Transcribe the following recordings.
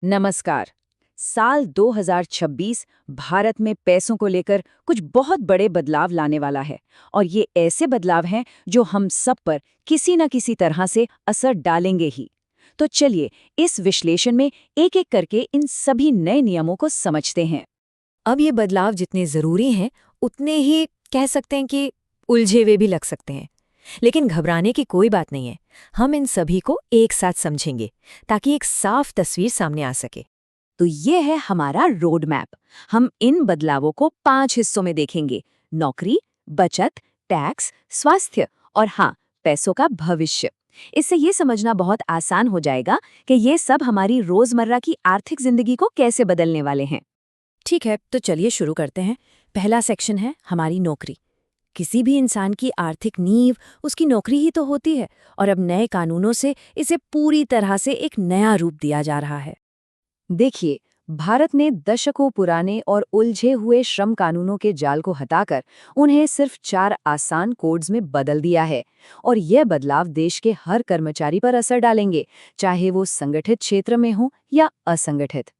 नमस्कार। साल 2026 भारत में पैसों को लेकर कुछ बहुत बड़े बदलाव लाने वाला है और ये ऐसे बदलाव हैं जो हम सब पर किसी न किसी तरह से असर डालेंगे ही। तो चलिए इस विश्लेषण में एक-एक करके इन सभी नए नियमों को समझते हैं। अब ये बदलाव जितने ज़रूरी हैं, उतने ही कह सकते हैं कि उलझे हुए भी लग सकते हैं। लेकिन घबराने की कोई बात नहीं है। हम इन सभी को एक साथ समझेंगे ताकि एक साफ तस्वीर सामने आ सके। तो ये है हमारा रोड मैप। हम इन बदलावों को 5 हिस्सों में देखेंगे। नौकरी, बचत, टैक्स, स्वास्थ्य और हाँ, पैसों का भविष्य। इससे ये समझना बहुत आसान हो जाएगा कि ये सब हमारी रोजमर्रा की आर्थिक जिंदगी को कैसे बदलने वाले हैं। ठीक है, तो चलिए शुरू करते हैं। पहला सेक्शन है हमारी नौकरी। किसी भी इंसान की आर्थिक नींव उसकी नौकरी ही तो होती है, और अब नए कानूनों से इसे पूरी तरह से एक नया रूप दिया जा रहा है। देखिए, भारत ने दशकों पुराने और उलझे हुए श्रम कानूनों के जाल को हटाकर उन्हें सिर्फ 4 आसान कोड्स में बदल दिया है और यह बदलाव देश के हर कर्मचारी पर असर डालेंगे, चाहे वो संगठित क्षेत्र में हो या असंगठित।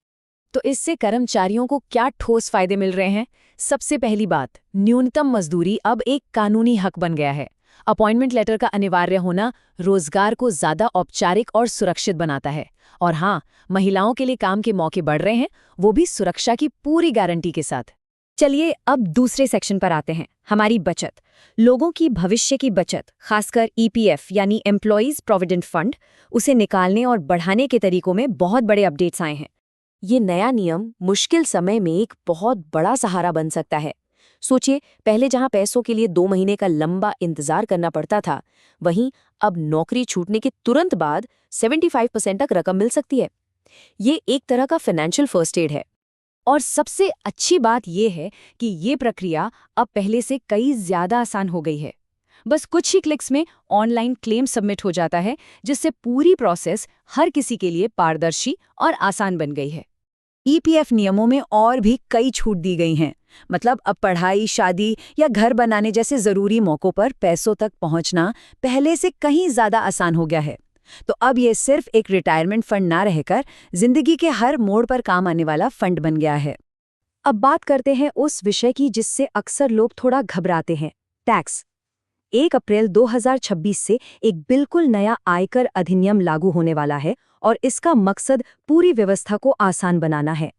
तो इससे कर्मचारियों को क्या ठोस फायदे मिल रहे हैं? सबसे पहली बात, न्यूनतम मजदूरी अब एक कानूनी हक बन गया है। अपॉइंटमेंट लेटर का अनिवार्य होना रोजगार को ज्यादा औपचारिक और सुरक्षित बनाता है। और हाँ, महिलाओं के लिए काम के मौके बढ़ रहे हैं, वो भी सुरक्षा की पूरी गारंटी के साथ। चलिए अब दूसरे सेक्शन पर आते हैं, हमारी बचत। लोगों की भविष्य की बचत, खासकर ईपीएफ यानी एम्प्लॉयज प्रोविडेंट फंड, उसे निकालने और बढ़ाने के तरीकों में बहुत बड़े अपडेट्स आए हैं। ये नया नियम मुश्किल समय में एक बहुत बड़ा सहारा बन सकता है। सोचिए, पहले जहां पैसों के लिए 2 महीने का लंबा इंतजार करना पड़ता था, वहीं अब नौकरी छूटने के तुरंत बाद 75% तक रकम मिल सकती है। ये एक तरह का फाइनेंशियल फर्स्ट एड है। और सबसे अच्छी बात यह है कि ये प्रक्रिया अब पहले से कई ज्यादा आसान हो गई है। बस कुछ ही क्लिक्स में ऑनलाइन क्लेम सबमिट हो जाता है, जिससे पूरी प्रोसेस हर किसी के लिए पारदर्शी और आसान बन गई है। ईपीएफ नियमों में और भी कई छूट दी गई हैं। मतलब अब पढ़ाई, शादी या घर बनाने जैसे जरूरी मौकों पर पैसों तक पहुंचना पहले से कहीं ज्यादा आसान हो गया है। तो अब ये सिर्फ एक रिटायरमेंट फंड ना रहकर जिंदगी के हर मोड़ पर काम आने वाला फंड बन गया है। अब बात करते हैं उस विषय की जिससे अक्सर लोग थोड़ा घबराते हैं, टैक्स। 1 अप्रैल 2026 से एक बिल्कुल नया आयकर अधिनियम लागू होने वाला है और इसका मकसद पूरी व्यवस्था को आसान बनाना है।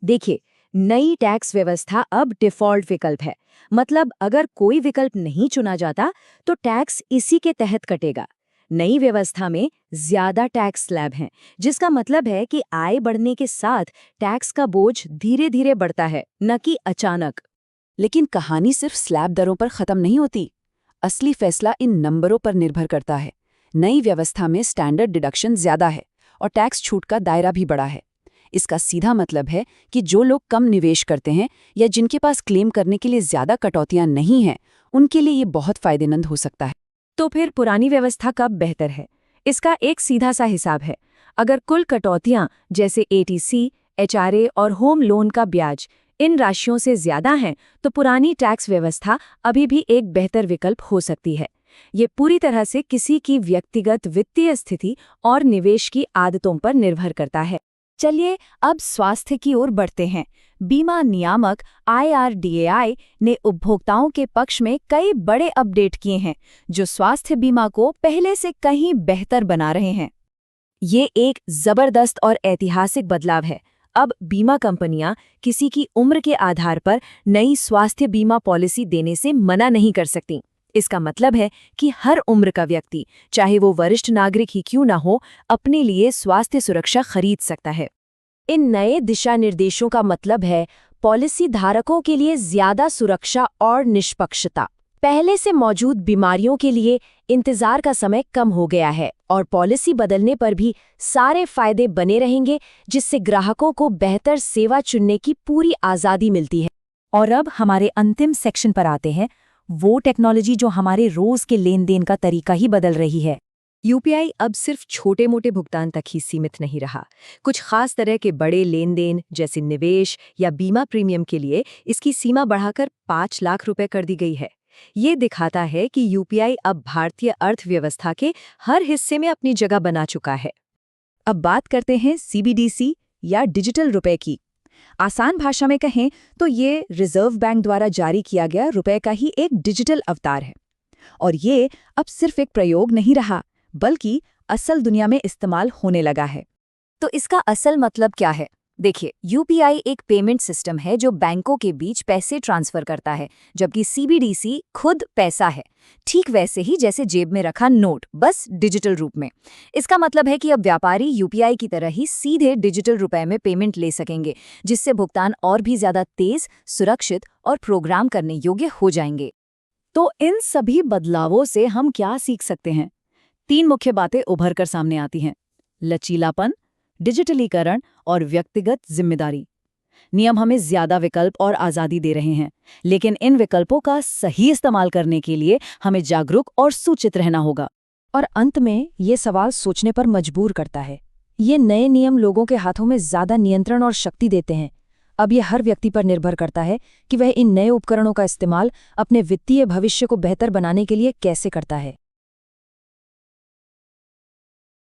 देखिए, नई टैक्स व्यवस्था अब डिफ़ॉल्ट विकल्प है। मतलब अगर कोई विकल्प नहीं चुना जाता तो टैक्स इसी के तहत कटेगा। नई व्यवस्था में ज्यादा टैक्स स्लैब हैं, जिसका मतलब है कि आय बढ़ने के साथ टैक्स का बोझ धीरे धीरे बढ़ता है, न कि अचानक। लेकिन कहानी सिर्फ स्लैब दरों पर खत्म नहीं होती। असली फैसला इन नंबरों पर निर्भर करता है। नई व्यवस्था में स्टैंडर्ड डिडक्शन ज्यादा है और टैक्स छूट का दायरा भी बड़ा है। इसका सीधा मतलब है कि जो लोग कम निवेश करते हैं या जिनके पास क्लेम करने के लिए ज्यादा कटौतियां नहीं हैं, उनके लिए ये बहुत फायदेमंद हो सकता है। तो फिर पुरानी व्यवस्था कब बेहतर है? इसका एक सीधा सा हिसाब है। अगर कुल कटौतियां जैसे एटीसी, एचआरए और होम लोन का ब्याज इन राशियों से ज्यादा हैं, तो पुरानी टैक्स व्यवस्था अभी भी एक बेहतर विकल्प हो सकती है। ये पूरी तरह से किसी की व्यक्तिगत वित्तीय स्थिति और निवेश की आदतों पर निर्भर करता है। चलिए अब स्वास्थ्य की ओर बढ़ते हैं। बीमा नियामक IRDAI ने उपभोक्ताओं के पक्ष में कई बड़े अपडेट किए हैं, जो स्वास्थ्य बीमा को पहले से कहीं बेहतर बना रहे हैं। ये एक जबरदस्त और ऐतिहासिक बदलाव है। अब बीमा कंपनियां किसी की उम्र के आधार पर नई स्वास्थ्य बीमा पॉलिसी देने से मना नहीं कर सकती। इसका मतलब है कि हर उम्र का व्यक्ति, चाहे वो वरिष्ठ नागरिक ही क्यों ना हो, अपने लिए स्वास्थ्य सुरक्षा खरीद सकता है। इन नए दिशा निर्देशों का मतलब है पॉलिसी धारकों के लिए ज्यादा सुरक्षा और निष्पक्षता। पहले से मौजूद बीमारियों के लिए इंतजार का समय कम हो गया है और पॉलिसी बदलने पर भी सारे फायदे बने रहेंगे, जिससे ग्राहकों को बेहतर सेवा चुनने की पूरी आज़ादी मिलती है। और अब हमारे अंतिम सेक्शन पर आते हैं, वो टेक्नोलॉजी जो हमारे रोज के लेन देन का तरीका ही बदल रही है। यूपीआई अब सिर्फ छोटे मोटे भुगतान तक ही सीमित नहीं रहा। कुछ खास तरह के बड़े लेन देन जैसे निवेश या बीमा प्रीमियम के लिए इसकी सीमा बढ़ाकर 5 लाख रुपए कर दी गई है। ये दिखाता है कि यूपीआई अब भारतीय अर्थव्यवस्था के हर हिस्से में अपनी जगह बना चुका है। अब बात करते हैं सीबीडीसी या डिजिटल रुपए की। आसान भाषा में कहें तो ये रिजर्व बैंक द्वारा जारी किया गया रुपए का ही एक डिजिटल अवतार है। और ये अब सिर्फ एक प्रयोग नहीं रहा, बल्कि असल दुनिया में इस्तेमाल होने लगा है। तो इसका असल मतलब क्या है? देखिए, यूपीआई एक पेमेंट सिस्टम है जो बैंकों के बीच पैसे ट्रांसफर करता है, जबकि सीबीडीसी खुद पैसा है। ठीक वैसे ही जैसे जेब में रखा नोट, बस डिजिटल रूप में। इसका मतलब है कि अब व्यापारी यूपीआई की तरह ही सीधे डिजिटल रुपए में पेमेंट ले सकेंगे, जिससे भुगतान और भी ज्यादा तेज, सुरक्षित और प्रोग्राम करने योग्य हो जाएंगे। तो इन सभी बदलावों से हम क्या सीख सकते हैं? 3 मुख्य बातें उभर कर सामने आती हैं: लचीलापन, डिजिटलीकरण और व्यक्तिगत जिम्मेदारी। नियम हमें ज्यादा विकल्प और आज़ादी दे रहे हैं, लेकिन इन विकल्पों का सही इस्तेमाल करने के लिए हमें जागरूक और सूचित रहना होगा। और अंत में ये सवाल सोचने पर मजबूर करता है। ये नए नियम लोगों के हाथों में ज्यादा नियंत्रण और शक्ति देते हैं। अब ये हर व्यक्ति पर निर्भर करता है कि वह इन नए उपकरणों का इस्तेमाल अपने वित्तीय भविष्य को बेहतर बनाने के लिए कैसे करता है।